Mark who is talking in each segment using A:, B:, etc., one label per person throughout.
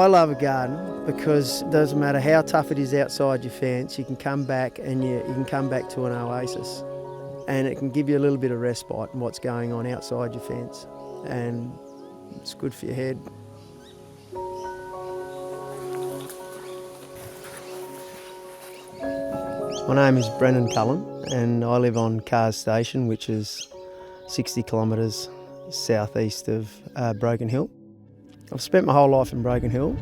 A: I love a garden because it doesn't matter how tough it is outside your fence, you can come back and you can come back to an oasis, and it can give you a little bit of respite in what's going on outside your fence, and it's good for your head. My name is Brendan Cullen and I live on Cars Station, which is 60 kilometres southeast of Broken Hill. I've spent my whole life in Broken Hill.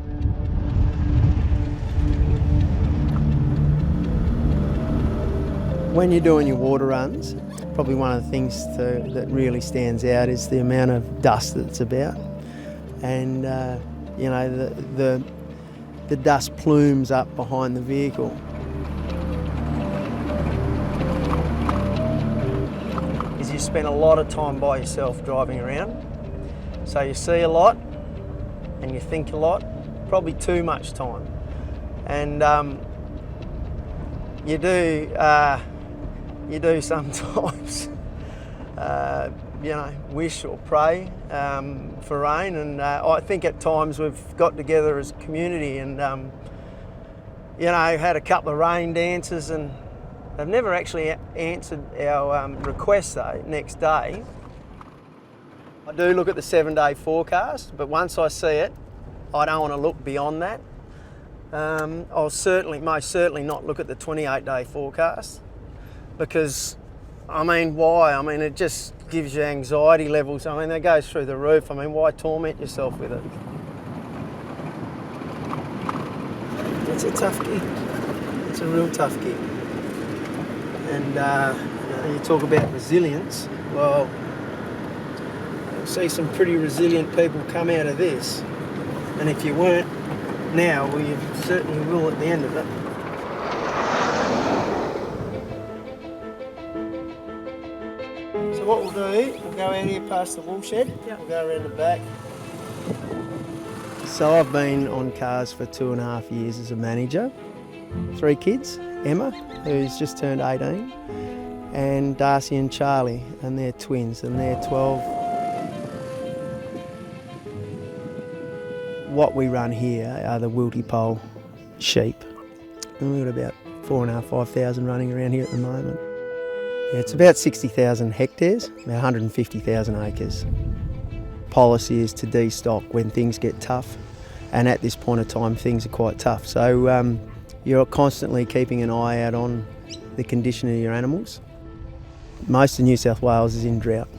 A: When you're doing your water runs, probably one of the things that really stands out is the amount of dust that's about. And you know, the dust plumes up behind the vehicle. You spend a lot of time by yourself driving around, so you see a lot and you think a lot, probably too much time, and you do sometimes you know, wish or pray for rain, and I think at times we've got together as a community and you know, had a couple of rain dances, and they've never actually answered our request though, next day. I do look at the 7-day forecast, but once I see it, I don't want to look beyond that. I'll most certainly not look at the 28-day forecast, because, I mean, why? I mean, it just gives you anxiety levels. I mean, that goes through the roof. I mean, why torment yourself with it? It's a tough gig. It's a real tough gig. And you know, you talk about resilience. Well, you'll see some pretty resilient people come out of this. And if you weren't now, well, you certainly will at the end of it. So what we'll do, we'll go out here past the wool shed. Yep. We'll go around the back. So I've been on cars for 2.5 years as a manager. 3 kids. Emma, who's just turned 18, and Darcy and Charlie, and they're twins, and they're 12. What we run here are the wilty pole sheep, and we've got about 4,500, 5,000 running around here at the moment. Yeah, it's about 60,000 hectares, about 150,000 acres. Policy is to destock when things get tough, and at this point of time things are quite tough. So you're constantly keeping an eye out on the condition of your animals. Most of New South Wales is in drought.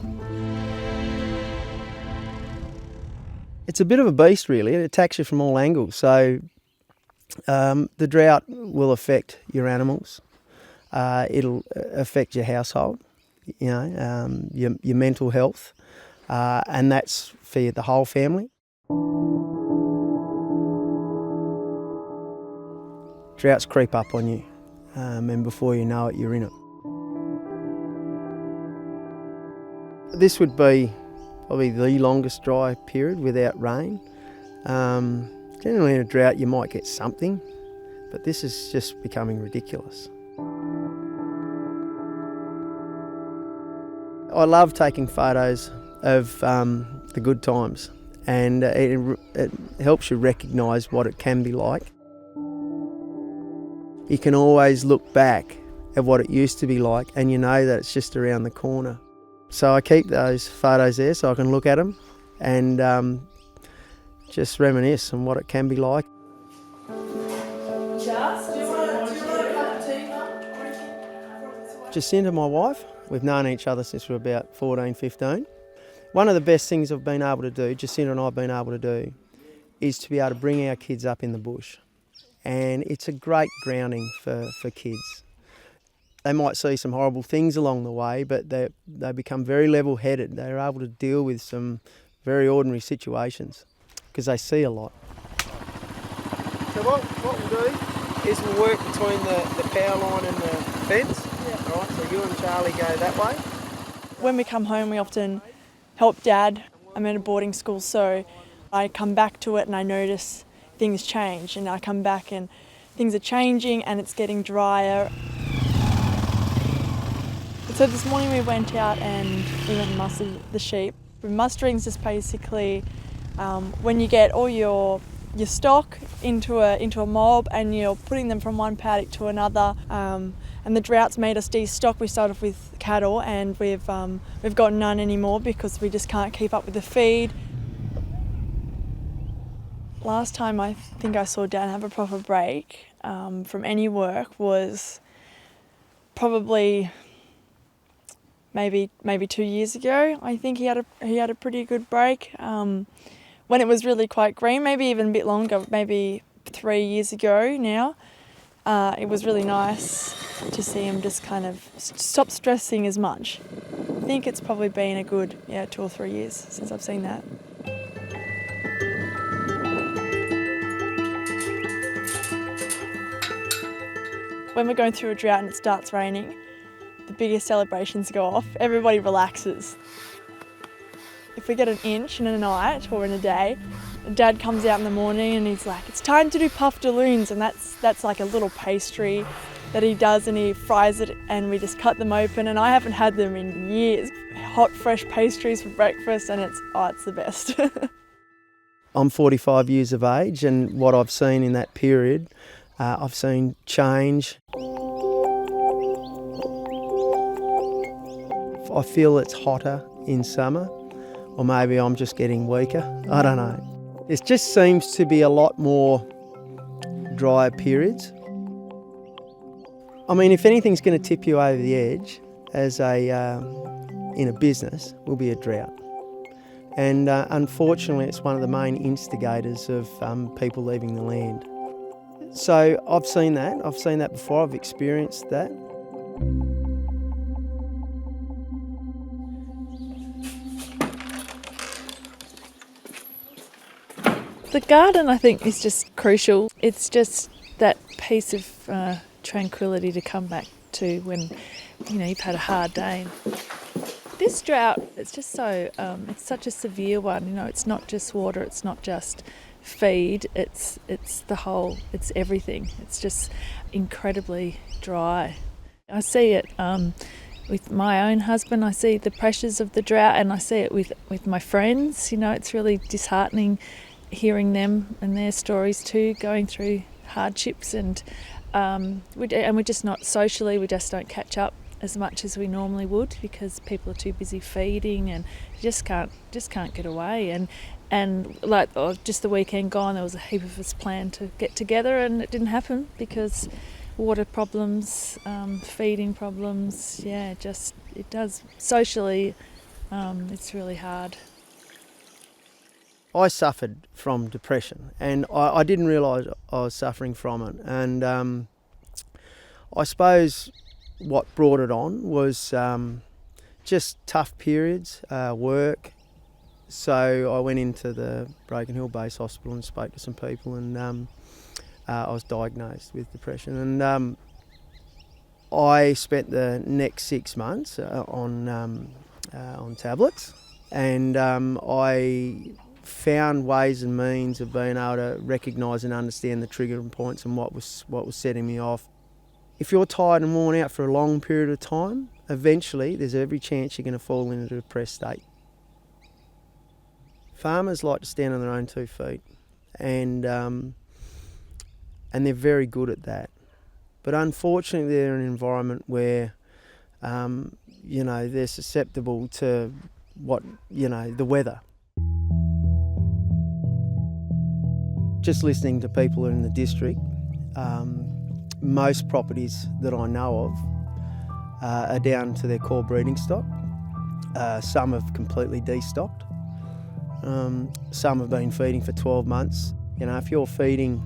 A: It's a bit of a beast really, it attacks you from all angles. So the drought will affect your animals, it'll affect your household, you know, your mental health, and that's for the whole family. Droughts creep up on you, and before you know it, you're in it. This would be probably the longest dry period without rain. Generally in a drought you might get something, but this is just becoming ridiculous. I love taking photos of the good times, and it helps you recognise what it can be like. You can always look back at what it used to be like, and you know that it's just around the corner. So I keep those photos there so I can look at them and just reminisce on what it can be like. Jacinta, my wife, we've known each other since we were about 14, 15. One of the best things I've been able to do, Jacinta and I have been able to do, is to be able to bring our kids up in the bush. And it's a great grounding for kids. They might see some horrible things along the way, but they become very level-headed. They're able to deal with some very ordinary situations because they see a lot. So what we'll do is we'll work between the power line and the fence. Yeah. All right, so you and Charlie go that way.
B: When we come home, we often help Dad. I'm at a boarding school, so I come back to it and I notice things change, and I come back and things are changing and it's getting drier. So this morning we went out and we went and mustered the sheep. Mustering is just basically when you get all your your stock into a mob, and you're putting them from one paddock to another. And the drought's made us destock. We started off with cattle, and we've got none anymore because we just can't keep up with the feed. Last time I think I saw Dad have a proper break from any work was probably maybe 2 years ago. I think he had a pretty good break when it was really quite green. Maybe even a bit longer, maybe 3 years ago now. It was really nice to see him just kind of stop stressing as much. I think it's probably been a good 2 or 3 years since I've seen that. When we're going through a drought and it starts raining, the biggest celebrations go off. Everybody relaxes. If we get an inch in a night or in a day, Dad comes out in the morning and he's like, it's time to do puff dooloons, and that's like a little pastry that he does, and he fries it and we just cut them open, and I haven't had them in years. Hot, fresh pastries for breakfast, and it's the best.
A: I'm 45 years of age, and what I've seen in that period, I've seen change. I feel it's hotter in summer, or maybe I'm just getting weaker, I don't know. It just seems to be a lot more drier periods. I mean, if anything's going to tip you over the edge in a business, will be a drought. And unfortunately, it's one of the main instigators of people leaving the land. So I've seen that before, I've experienced that.
C: The garden, I think, is just crucial. It's just that piece of tranquility to come back to when, you've had a hard day. This drought, it's just so, it's such a severe one. It's not just water, it's not just feed, it's everything. It's just incredibly dry. I see it with my own husband. I see the pressures of the drought, and I see it with my friends. It's really disheartening hearing them and their stories too, going through hardships, and we're just not socially, we just don't catch up as much as we normally would because people are too busy feeding, and you just can't get away. And like just the weekend gone, there was a heap of us planned to get together, and it didn't happen because water problems, feeding problems. It does socially. It's really hard.
A: I suffered from depression, and I didn't realise I was suffering from it. And I suppose what brought it on was just tough periods, work. So I went into the Broken Hill Base Hospital and spoke to some people, and I was diagnosed with depression. And I spent the next 6 months on tablets, and I found ways and means of being able to recognise and understand the triggering points and what was setting me off. If you're tired and worn out for a long period of time, eventually there's every chance you're going to fall into a depressed state. Farmers like to stand on their own 2 feet, and they're very good at that. But unfortunately, they're in an environment where they're susceptible to the weather. Just listening to people in the district, most properties that I know of are down to their core breeding stock. Some have completely destocked. Some have been feeding for 12 months. If you're feeding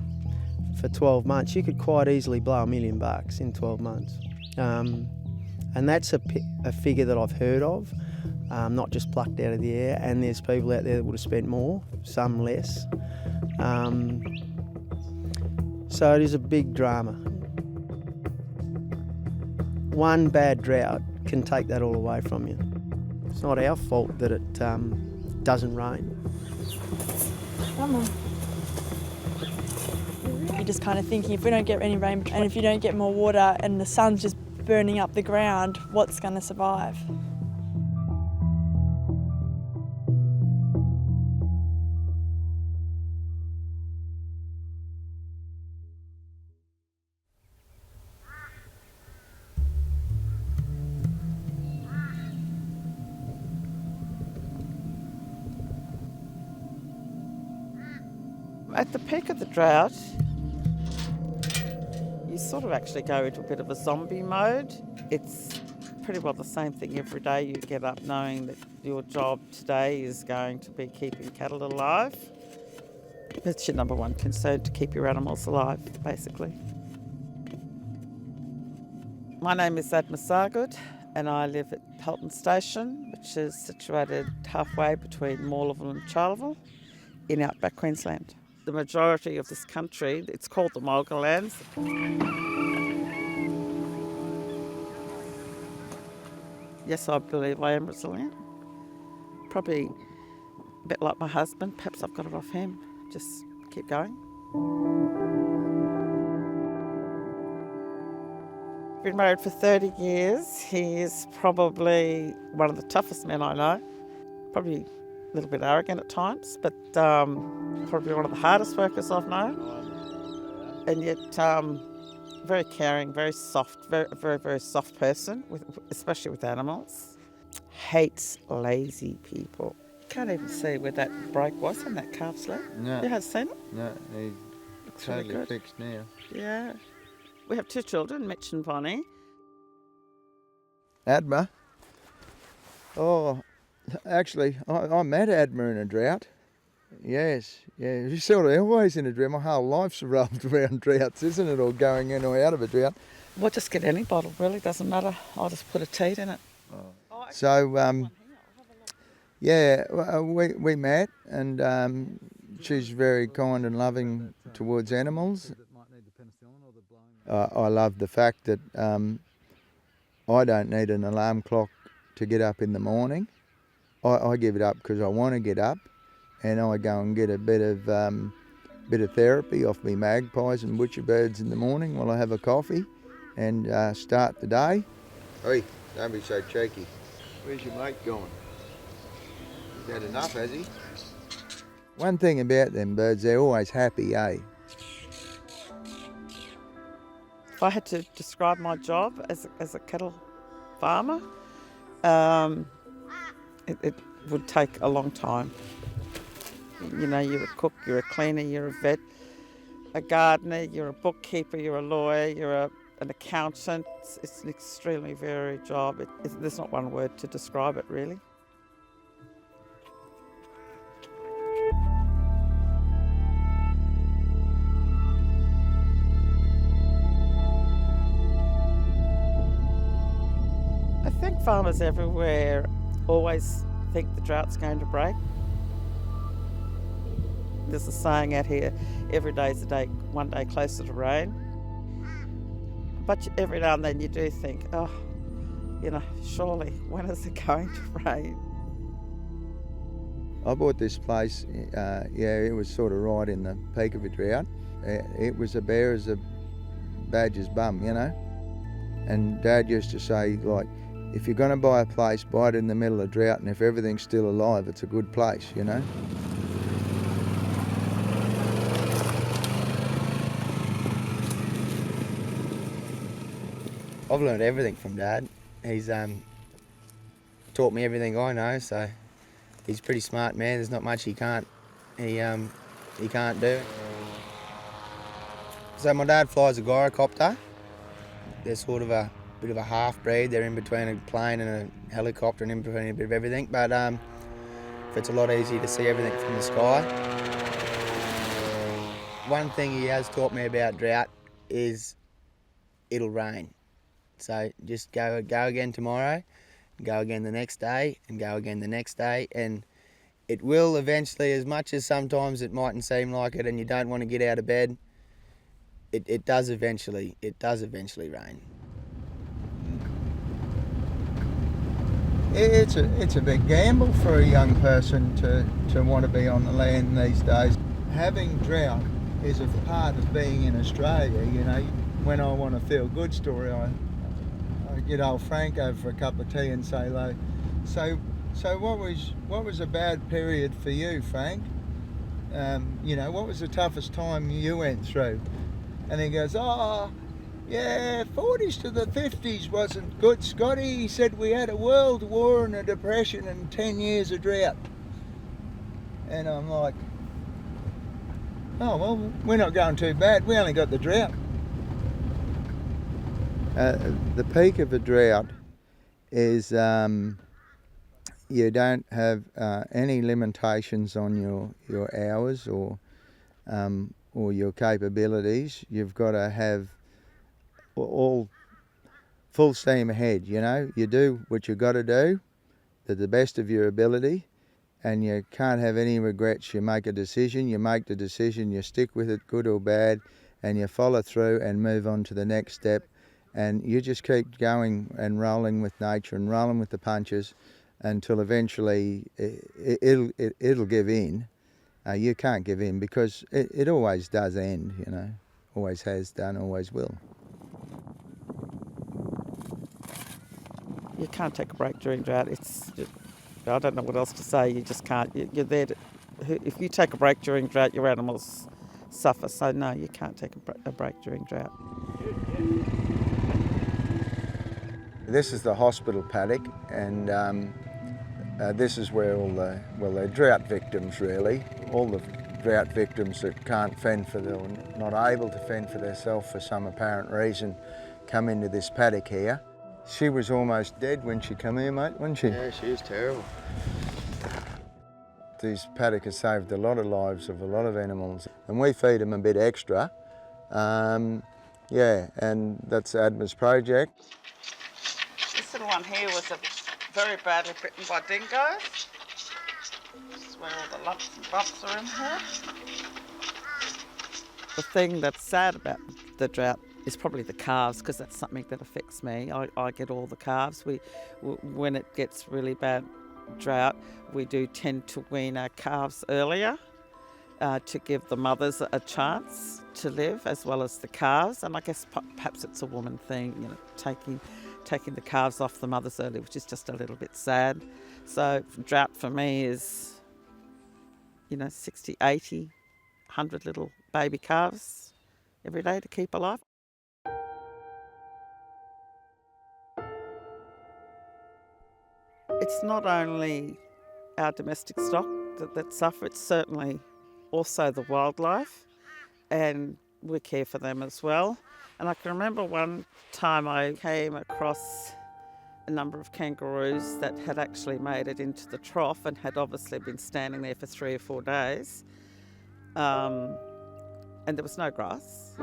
A: for 12 months, you could quite easily blow $1 million in 12 months. And that's a figure that I've heard of, not just plucked out of the air. And there's people out there that would have spent more, some less. So it is a big drama. One bad drought can take that all away from you. It's not our fault that it doesn't rain.
B: Come on. You're just kind of thinking, if we don't get any rain, and if you don't get more water, and the sun's just burning up the ground, what's going to survive?
D: At the peak of the drought, you sort of actually go into a bit of a zombie mode. It's pretty well the same thing every day. You get up knowing that your job today is going to be keeping cattle alive. That's your number one concern, to keep your animals alive, basically. My name is Adma Sargood, and I live at Halton Station, which is situated halfway between Morleville and Charleville in outback Queensland. The majority of this country, it's called the Mulga lands. Yes, I believe I am resilient. Probably a bit like my husband, perhaps I've got it off him. Just keep going. Been married for 30 years. He is probably one of the toughest men I know. Probably a little bit arrogant at times, but probably one of the hardest workers I've known. And yet very caring, very soft, very soft person, especially with animals. Hates lazy people. Can't even see where that break was in that calf sled.
E: No.
D: You have seen it?
E: No, he's
D: Looks really
E: totally
D: good.
E: fixed now.
D: Yeah. We have 2 children, Mitch and Bonnie.
E: Adma? Oh, actually, I met Adma in a drought. Yes, yeah. She's sort of always in a drought. My whole life's revolved around droughts, isn't it? Or going in or out of a drought.
D: We'll just get any bottle, really, doesn't matter. I'll just put a teat in it.
E: So, yeah, we met, and she's very kind and loving towards animals. I love the fact that I don't need an alarm clock to get up in the morning. I give it up because I want to get up, and I go and get a bit of therapy off me magpies and butcher birds in the morning while I have a coffee and start the day. Oi, don't be so cheeky. Where's your mate gone? He's had enough, has he? One thing about them birds, they're always happy, eh?
D: If I had to describe my job as a cattle farmer, it would take a long time. You know, you're a cook, you're a cleaner, you're a vet, a gardener, you're a bookkeeper, you're a lawyer, you're an accountant. It's an extremely varied job. There's not one word to describe it, really. I think farmers everywhere always think the drought's going to break. There's a saying out here, every day's a day, one day closer to rain. But every now and then you do think, oh, you know, surely, when is it going to rain?
E: I bought this place, it was sort of right in the peak of a drought. It was a bare as a badger's bum, you know. And Dad used to say, like, if you're going to buy a place, buy it in the middle of drought, and if everything's still alive, it's a good place, you know.
F: I've learned everything from Dad. He's taught me everything I know, so he's a pretty smart man. There's not much he can't do. So my dad flies a gyrocopter. They're sort of a bit of a half-breed. They're in between a plane and a helicopter and in between a bit of everything, but it's a lot easier to see everything from the sky. One thing he has taught me about drought is it'll rain. So just go again tomorrow, go again the next day, and go again the next day, and it will eventually, as much as sometimes it mightn't seem like it and you don't want to get out of bed, it does eventually rain.
E: It's a big gamble for a young person to want to be on the land these days. Having drought is a part of being in Australia, you know. When I want a feel-good story, I get old Frank over for a cup of tea and say hello. So what was a bad period for you, Frank? You know, what was the toughest time you went through? And he goes, oh, yeah, 40s to the 50s wasn't good, Scotty. He said we had a world war and a depression and 10 years of drought. And I'm like, Oh, well, we're not going too bad. We only got the drought. The peak of a drought is you don't have any limitations on your hours or your capabilities. You've got to have all full steam ahead, you know. You do what you've got to do to the best of your ability, and you can't have any regrets. You make a decision, you make the decision, you stick with it, good or bad, and you follow through and move on to the next step, and you just keep going and rolling with nature and rolling with the punches until eventually it'll give in. You can't give in because it always does end, you know. Always has done, always will.
D: You can't take a break during drought. I don't know what else to say. You just can't. You're there to, if you take a break during drought, your animals suffer. So no, you can't take a break during drought.
E: This is the hospital paddock, and this is where all they're drought victims really. All the drought victims that can't fend for or not able to fend for themselves for some apparent reason come into this paddock here. She was almost dead when she come here, mate, wasn't she?
F: Yeah, she was terrible.
E: These paddock has saved a lot of lives of a lot of animals, and we feed them a bit extra. Yeah, and that's Adma's project.
D: This little one here was very badly bitten by dingoes. This is where all the lumps and bumps are in here. The thing that's sad about the drought is probably the calves, because that's something that affects me. I get all the calves. When it gets really bad drought, we do tend to wean our calves earlier to give the mothers a chance to live as well as the calves. And I guess perhaps it's a woman thing, you know, taking the calves off the mothers early, which is just a little bit sad. So drought for me is, 60, 80, 100 little baby calves every day to keep alive. It's not only our domestic stock that suffer, it's certainly also the wildlife, and we care for them as well. And I can remember one time I came across a number of kangaroos that had actually made it into the trough and had obviously been standing there for 3 or 4 days. And there was no grass,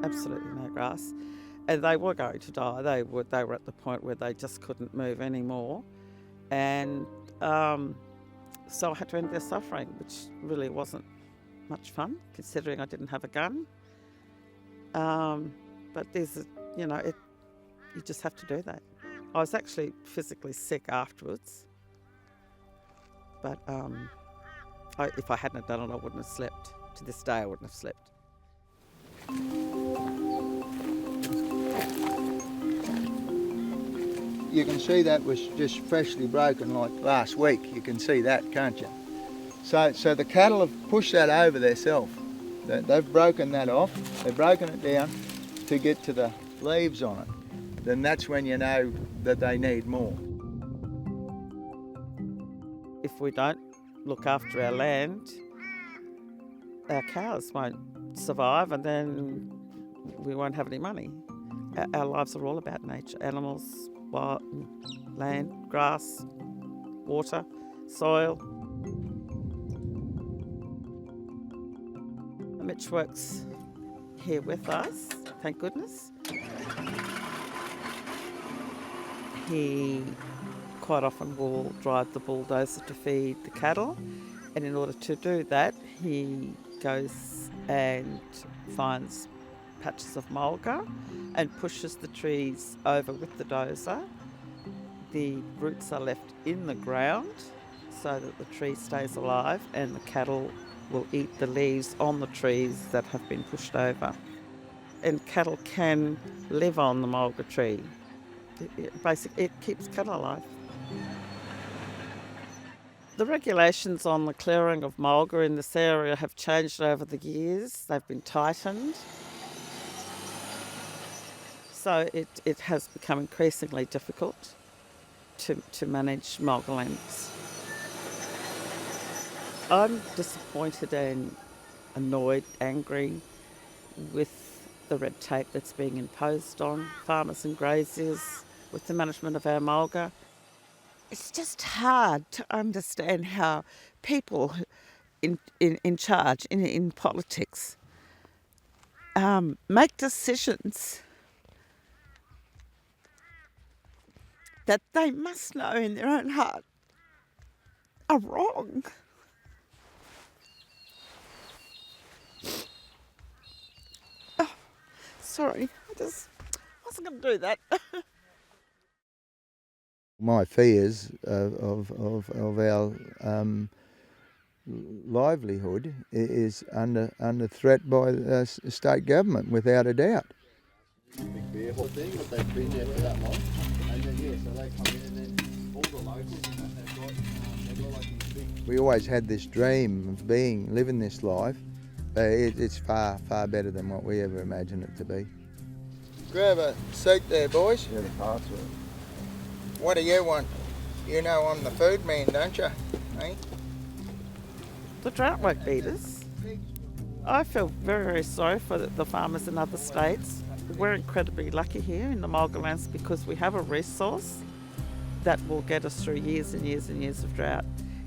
D: absolutely no grass. And they were going to die. They were at the point where they just couldn't move anymore. And so I had to end their suffering, which really wasn't much fun, considering I didn't have a gun. But there's, you just have to do that. I was actually physically sick afterwards, but if I hadn't done it, I wouldn't have slept. To this day, I wouldn't have slept.
E: You can see that was just freshly broken like last week. You can see that, can't you? So the cattle have pushed that over themselves. They've broken that off. They've broken it down to get to the leaves on it. Then that's when you know that they need more.
D: If we don't look after our land, our cows won't survive, and then we won't have any money. Our lives are all about nature, animals, wild, land, grass, water, soil. Mitch works here with us, thank goodness. He quite often will drive the bulldozer to feed the cattle, and in order to do that, he goes and finds patches of mulga and pushes the trees over with the dozer. The roots are left in the ground so that the tree stays alive, and the cattle will eat the leaves on the trees that have been pushed over. And cattle can live on the mulga tree. It keeps cattle alive. The regulations on the clearing of mulga in this area have changed over the years. They've been tightened. So it has become increasingly difficult to manage mulga lands. I'm disappointed and annoyed, angry with the red tape that's being imposed on farmers and graziers, with the management of our mulga. It's just hard to understand how people in charge, in politics, make decisions that they must know in their own heart are wrong. Oh, sorry, I just wasn't going to do that.
E: My fears of our livelihood is under threat by the state government, without a doubt. Big fearful thing, but they've been there for that long, and then so they come in, and then all the locals, they've got like these big. We always had this dream of living this life. It's far better than what we ever imagined it to be. Grab a seat there, boys. Yeah, the password. What do you want? You know I'm the food man, don't you? Eh?
D: The drought won't beat us. I feel very sorry for the farmers in other states. We're incredibly lucky here in the Mulga lands because we have a resource that will get us through years and years and years of drought.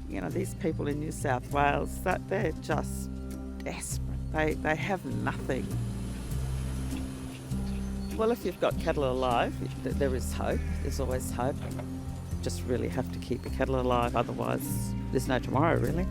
D: You know, these people in New South Wales, they're just desperate. They have nothing. Well, if you've got cattle alive, there is hope. There's always hope. Just really have to keep your cattle alive, otherwise there's no tomorrow, really.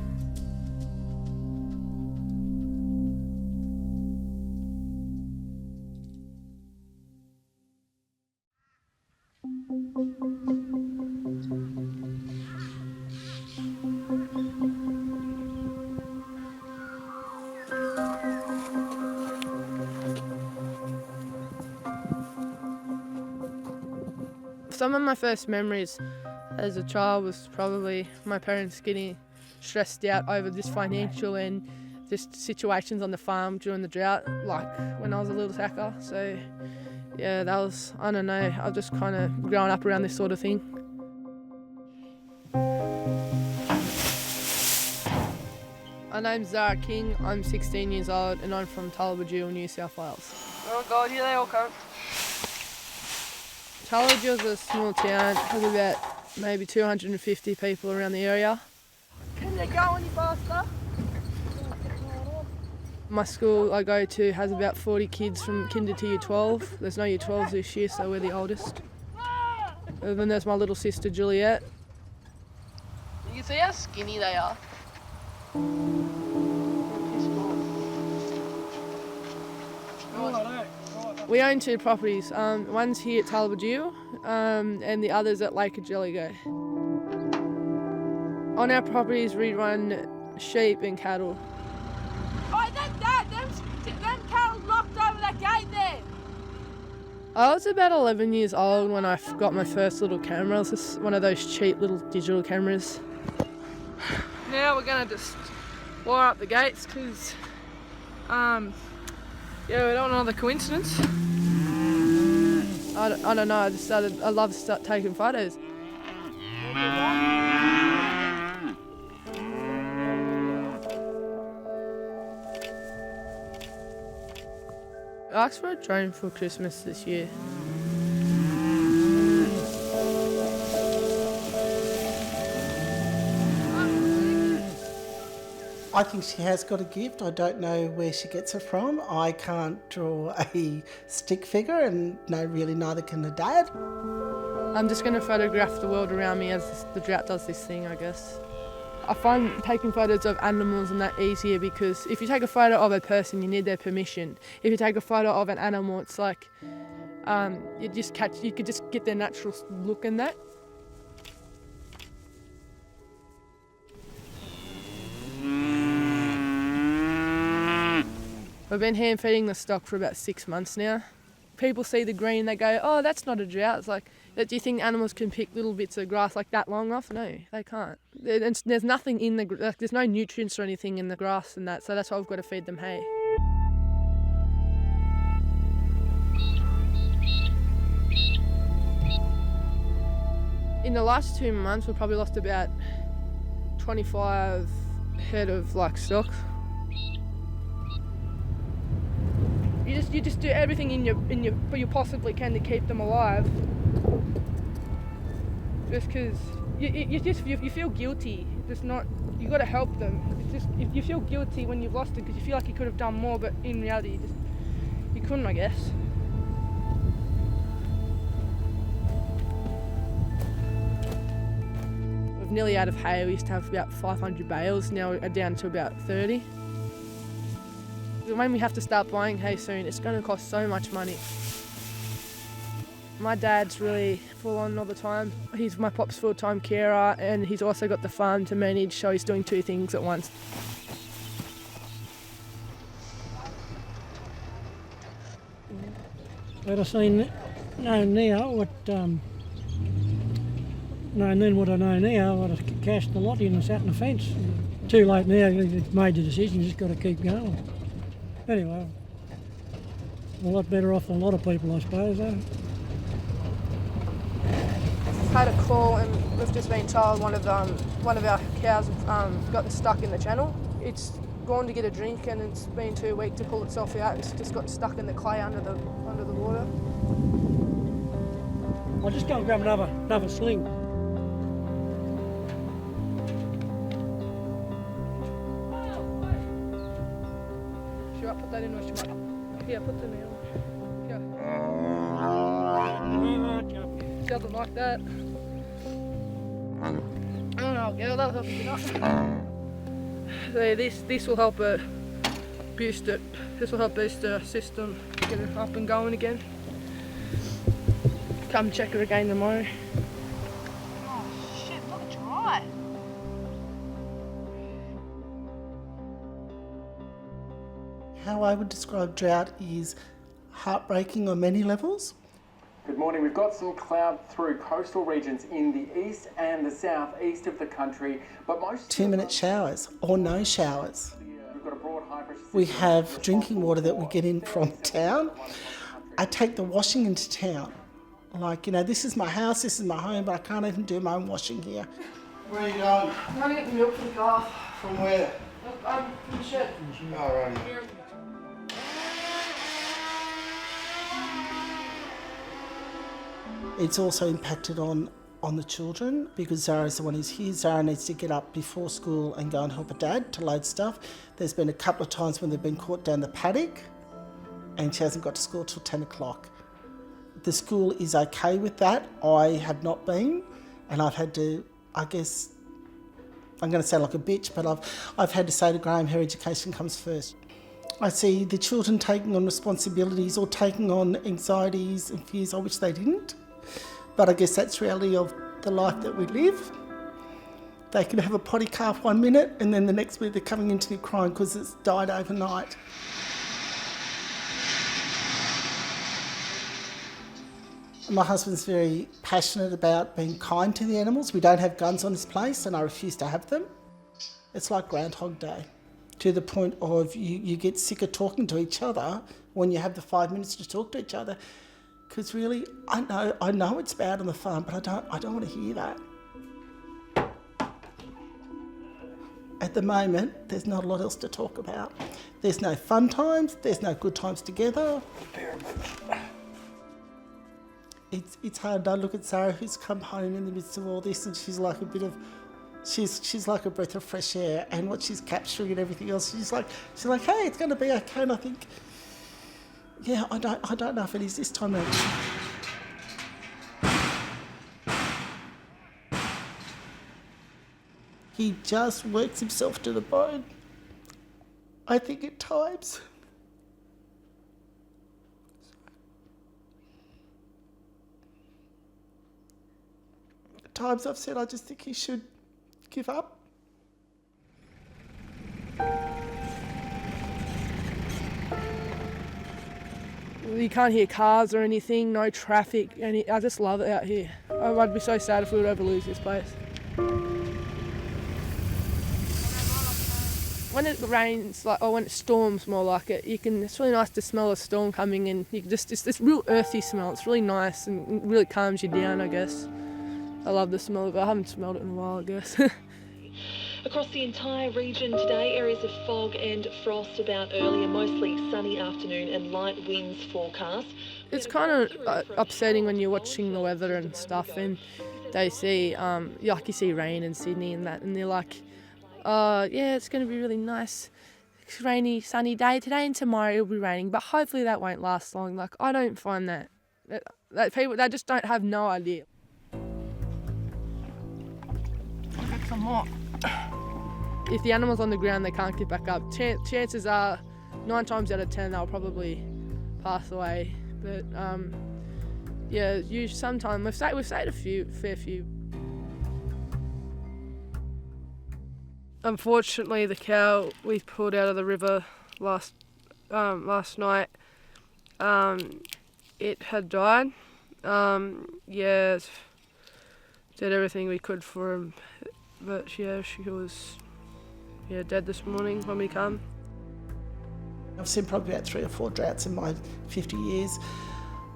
G: Some of my first memories as a child was probably my parents getting stressed out over this financial and just situations on the farm during the drought, like when I was a little tacker. So yeah, that was, I don't know, I was just kind of growing up around this sort of thing. My name's Zara King, I'm 16 years old and I'm from Tullibigeal, New South Wales.
H: Oh God, here they all come.
G: Tullibigeal's a small town, has about maybe 250 people around the area.
H: Can you go any faster?
G: My school I go to has about 40 kids from kinder to year 12. There's no year 12s this year, so we're the oldest. And then there's my little sister Juliet.
H: You can see how skinny they are.
G: We own two properties. One's here at Tullibigeal and the other's at Lake Jelligo. On our properties we run sheep and cattle.
H: Oh, them cattle locked over that gate there.
G: I was about 11 years old when I got my first little camera. It was just one of those cheap little digital cameras.
H: Now we're going to just wire up the gates because, yeah, we don't want another coincidence.
G: I don't know, I love to start taking photos. I asked for a drone for Christmas this year.
I: I think she has got a gift. I don't know where she gets it from. I can't draw a stick figure and neither can the dad.
G: I'm just going to photograph the world around me as the drought does this thing, I guess. I find taking photos of animals and that easier because if you take a photo of a person, you need their permission. If you take a photo of an animal, it's like you could just get their natural look in that. We've been hand feeding the stock for about 6 months now. People see the green, they go, oh, that's not a drought. It's like, do you think animals can pick little bits of grass like that long off? No, they can't. There's nothing in there's no nutrients or anything in the grass and that, so that's why we've got to feed them hay. In the last 2 months, we've probably lost about 25 head of stock. you just do everything what you possibly can to keep them alive. Just because you feel guilty. It's not, you got to help them. It's just, you feel guilty when you've lost it because you feel like you could have done more, but in reality you couldn't, I guess. We're nearly out of hay. We used to have about 500 bales. Now we're down to about 30. When we have to start buying hay soon, it's going to cost so much money. My dad's really full on all the time. He's my pop's full-time carer, and he's also got the farm to manage, so he's doing two things at once.
J: I'd have seen known now what known then what I know now, I'd have cashed the lot in and sat in the fence. Too late now, you've made the decision, you just got to keep going. Anyway, a lot better off than a lot of people, I suppose, eh?
G: Had a call and we've just been told one of our cows gotten stuck in the channel. It's gone to get a drink and it's been too weak to pull itself out. It's just got stuck in the clay under the water.
J: I'll just go and grab another sling.
G: Should I put that in or should I? Yeah, put them in. She doesn't like that. I don't know, girl, that'll help you up. So this will help boost it. This will help boost the system, get it up and going again. Come check her again tomorrow.
K: Oh shit, look dry.
I: How I would describe drought is heartbreaking on many levels.
L: Good morning. We've got some cloud through coastal regions in the east and the southeast of the country, but most
I: 2-minute showers or no showers.
L: We've got a broad high pressure system.
I: We have drinking water that we get in from town. I take the washing into town. Like, you know, this is my house, this is my home, but I can't even do my own washing here. Where are you going?
G: I'm gonna get the milk for the car.
I: From where?
G: From the shed.
I: Oh, right. It's also impacted on the children because Zara's the one who's here. Zara needs to get up before school and go and help her dad to load stuff. There's been a couple of times when they've been caught down the paddock and she hasn't got to school till 10 o'clock. The school is okay with that. I have not been, and I've had to, I guess, I'm going to sound like a bitch, but I've had to say to Graham, her education comes first. I see the children taking on responsibilities or taking on anxieties and fears. I wish they didn't. But I guess that's reality of the life that we live. They can have a potty calf 1 minute and then the next minute they're coming into me crying because it's died overnight. My husband's very passionate about being kind to the animals. We don't have guns on this place and I refuse to have them. It's like Groundhog Day, to the point of you get sick of talking to each other when you have the 5 minutes to talk to each other. Because really, I know it's bad on the farm, but I don't want to hear that. At the moment, there's not a lot else to talk about. There's no fun times, there's no good times together. It's hard. I look at Sarah, who's come home in the midst of all this, and she's like she's like a breath of fresh air, and what she's capturing and everything else, she's like, hey, it's going to be okay. And I think, yeah, I don't know if it is this time around. He just works himself to the bone. I think at times. At times I've said I just think he should give up.
G: You can't hear cars or anything, no traffic. I just love it out here. I'd be so sad if we would ever lose this place. When it rains, or when it storms more like it, it's really nice to smell a storm coming in. It's this real earthy smell. It's really nice and it really calms you down, I guess. I love the smell of it. I haven't smelled it in a while, I guess.
M: Across the entire region today, areas of fog and frost about earlier, mostly sunny afternoon and light winds forecast.
G: It's kind of upsetting when you're watching the weather and stuff and they see, like you see rain in Sydney and that, and they're like, yeah, it's going to be really nice, rainy, sunny day today and tomorrow it'll be raining, but hopefully that won't last long. Like, I don't find that people, they just don't have no idea.
H: I'll get some more.
G: If the animal's on the ground, they can't get back up. Chances are, 9 times out of 10, they'll probably pass away. But yeah, sometimes we've saved a fair few. Unfortunately, the cow we pulled out of the river last night, it had died. Yeah, did everything we could for him, but yeah, she was dead this morning when we come.
I: I've seen probably about 3 or 4 droughts in my 50 years.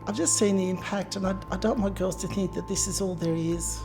I: I've just seen the impact, and I don't want my girls to think that this is all there is.